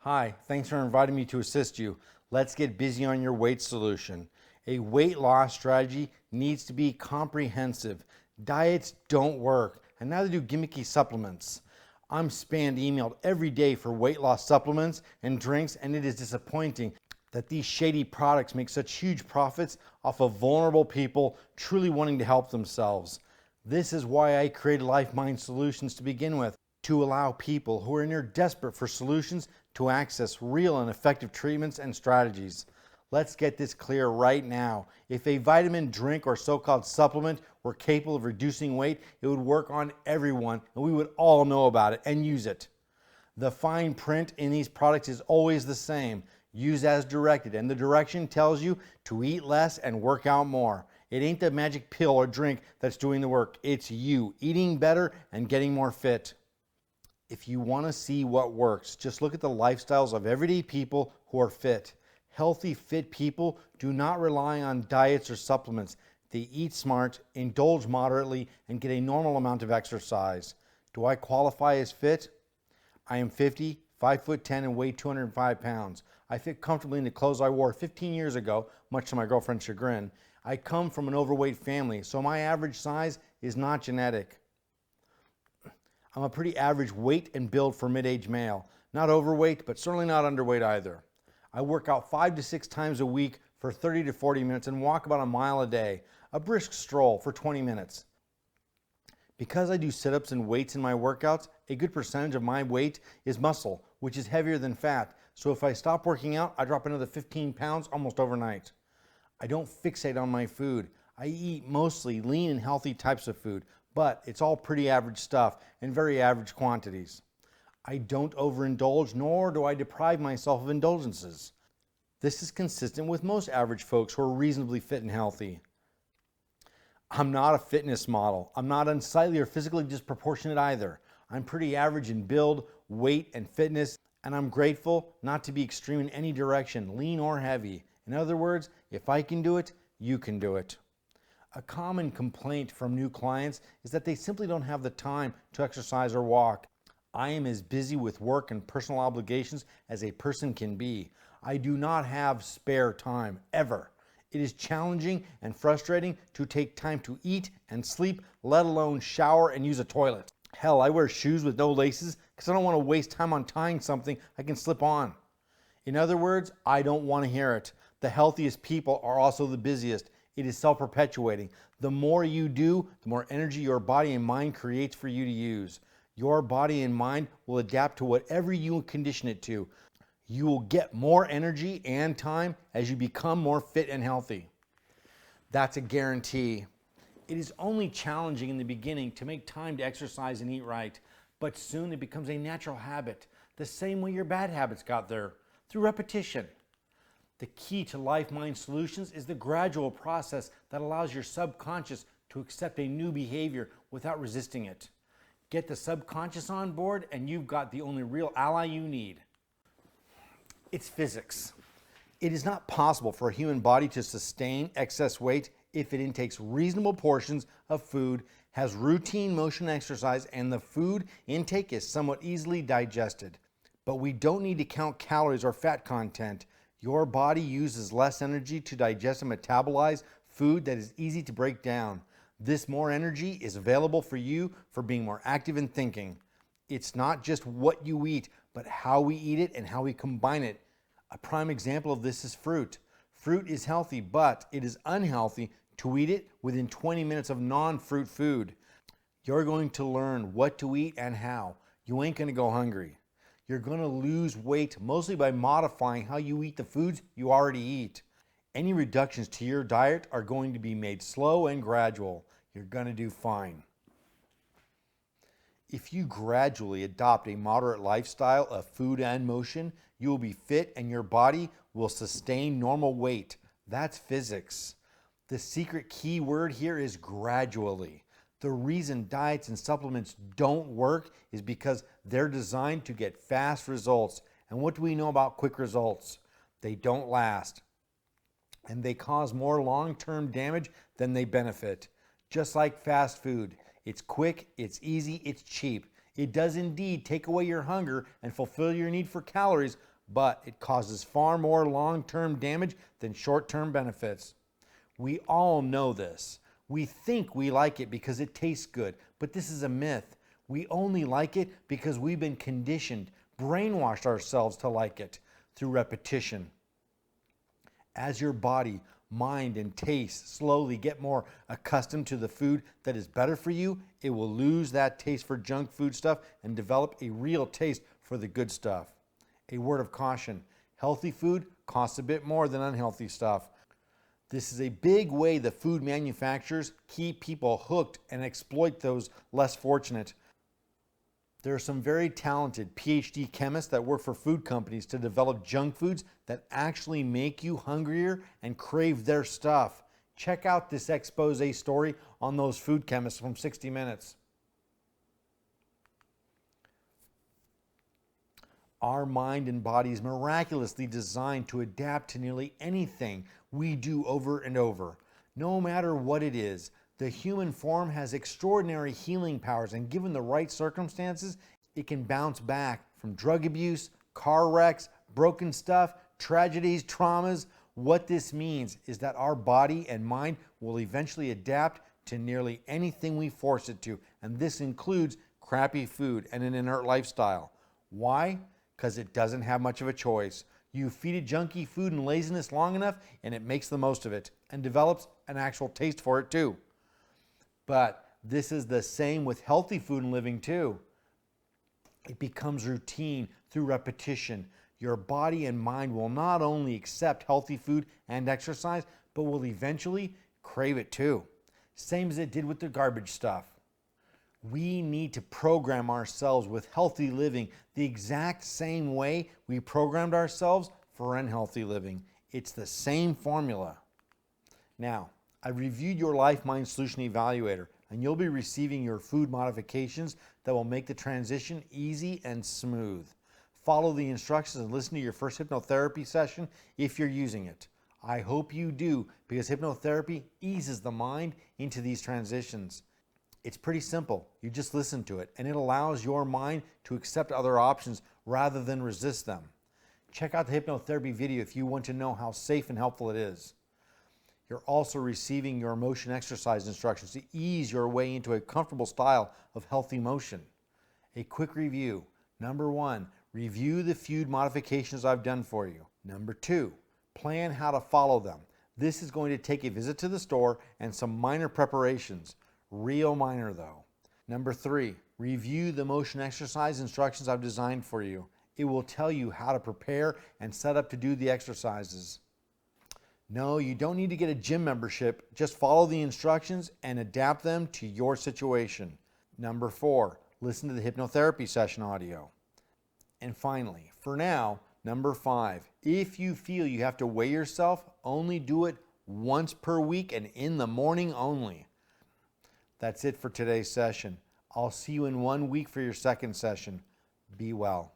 Hi, thanks for inviting me to assist you. Let's get busy on your weight solution. A weight loss strategy needs to be comprehensive. Diets don't work, and neither do gimmicky supplements. I'm spammed emailed every day for weight loss supplements and drinks, and it is disappointing that these shady products make such huge profits off of vulnerable people truly wanting to help themselves. This is why I created LifeMind Solutions to begin with, to allow people who are near desperate for solutions to access real and effective treatments and strategies. Let's get this clear right now. If a vitamin, drink, or so-called supplement were capable of reducing weight, it would work on everyone, and we would all know about it and use it. The fine print in these products is always the same. Use as directed, and the direction tells you to eat less and work out more. It ain't the magic pill or drink that's doing the work. It's you eating better and getting more fit. If you want to see what works, just look at the lifestyles of everyday people who are fit. Healthy, fit people do not rely on diets or supplements. They eat smart, indulge moderately, and get a normal amount of exercise. Do I qualify as fit? I am 50, 5'10", and weigh 205 pounds. I fit comfortably in the clothes I wore 15 years ago, much to my girlfriend's chagrin. I come from an overweight family, so my average size is not genetic. I'm a pretty average weight and build for mid-age male. Not overweight, but certainly not underweight either. I work out 5 to 6 times a week for 30 to 40 minutes and walk about a mile a day, a brisk stroll for 20 minutes. Because I do sit-ups and weights in my workouts, a good percentage of my weight is muscle, which is heavier than fat. So if I stop working out, I drop another 15 pounds almost overnight. I don't fixate on my food. I eat mostly lean and healthy types of food, but it's all pretty average stuff in very average quantities. I don't overindulge, nor do I deprive myself of indulgences. This is consistent with most average folks who are reasonably fit and healthy. I'm not a fitness model. I'm not unsightly or physically disproportionate either. I'm pretty average in build, weight, and fitness, and I'm grateful not to be extreme in any direction, lean or heavy. In other words, if I can do it, you can do it. A common complaint from new clients is that they simply don't have the time to exercise or walk. I am as busy with work and personal obligations as a person can be. I do not have spare time, ever. It is challenging and frustrating to take time to eat and sleep, let alone shower and use a toilet. Hell, I wear shoes with no laces because I don't want to waste time on tying something I can slip on. In other words, I don't want to hear it. The healthiest people are also the busiest. It is self-perpetuating. The more you do, the more energy your body and mind creates for you to use. Your body and mind will adapt to whatever you condition it to. You will get more energy and time as you become more fit and healthy. That's a guarantee. It is only challenging in the beginning to make time to exercise and eat right, but soon it becomes a natural habit, the same way your bad habits got there, through repetition. The key to LifeMind Solutions is the gradual process that allows your subconscious to accept a new behavior without resisting it. Get the subconscious on board and you've got the only real ally you need. It's physics. It is not possible for a human body to sustain excess weight if it intakes reasonable portions of food, has routine motion exercise, and the food intake is somewhat easily digested. But we don't need to count calories or fat content. Your body uses less energy to digest and metabolize food that is easy to break down. This more energy is available for you for being more active in thinking. It's not just what you eat, but how we eat it and how we combine it. A prime example of this is fruit. Fruit is healthy, but it is unhealthy to eat it within 20 minutes of non-fruit food. You're going to learn what to eat and how. You ain't going to go hungry. You're going to lose weight mostly by modifying how you eat the foods you already eat. Any reductions to your diet are going to be made slow and gradual. You're going to do fine. If you gradually adopt a moderate lifestyle of food and motion, you will be fit and your body will sustain normal weight. That's physics. The secret key word here is gradually. The reason diets and supplements don't work is because they're designed to get fast results. And what do we know about quick results? They don't last. And they cause more long-term damage than they benefit. Just like fast food. It's quick, it's easy, it's cheap. It does indeed take away your hunger and fulfill your need for calories, but it causes far more long-term damage than short-term benefits. We all know this. We think we like it because it tastes good, but this is a myth. We only like it because we've been conditioned, brainwashed ourselves to like it through repetition. As your body, mind, and taste slowly get more accustomed to the food that is better for you, it will lose that taste for junk food stuff and develop a real taste for the good stuff. A word of caution: healthy food costs a bit more than unhealthy stuff. This is a big way the food manufacturers keep people hooked and exploit those less fortunate. There are some very talented PhD chemists that work for food companies to develop junk foods that actually make you hungrier and crave their stuff. Check out this expose story on those food chemists from 60 Minutes. Our mind and body is miraculously designed to adapt to nearly anything we do over and over. No matter what it is, the human form has extraordinary healing powers, and given the right circumstances, it can bounce back from drug abuse, car wrecks, broken stuff, tragedies, traumas. What this means is that our body and mind will eventually adapt to nearly anything we force it to, and this includes crappy food and an inert lifestyle. Why? Because it doesn't have much of a choice. You feed it junky food and laziness long enough, and it makes the most of it and develops an actual taste for it too. But this is the same with healthy food and living too. It becomes routine through repetition. Your body and mind will not only accept healthy food and exercise, but will eventually crave it too. Same as it did with the garbage stuff. We need to program ourselves with healthy living the exact same way we programmed ourselves for unhealthy living. It's the same formula. Now, I reviewed your Life Mind Solution Evaluator, and you'll be receiving your food modifications that will make the transition easy and smooth. Follow the instructions and listen to your first hypnotherapy session if you're using it. I hope you do, because hypnotherapy eases the mind into these transitions. It's pretty simple. You just listen to it, and it allows your mind to accept other options rather than resist them. Check out the hypnotherapy video if you want to know how safe and helpful it is. You're also receiving your motion exercise instructions to ease your way into a comfortable style of healthy motion. A quick review. Number 1, review the food modifications I've done for you. Number 2, plan how to follow them. This is going to take a visit to the store and some minor preparations. Real minor though. Number 3, review the motion exercise instructions I've designed for you. It will tell you how to prepare and set up to do the exercises. No, you don't need to get a gym membership. Just follow the instructions and adapt them to your situation. Number 4, listen to the hypnotherapy session audio. And finally, for now, number 5, if you feel you have to weigh yourself, only do it once per week and in the morning only. That's it for today's session. I'll see you in 1 week for your second session. Be well.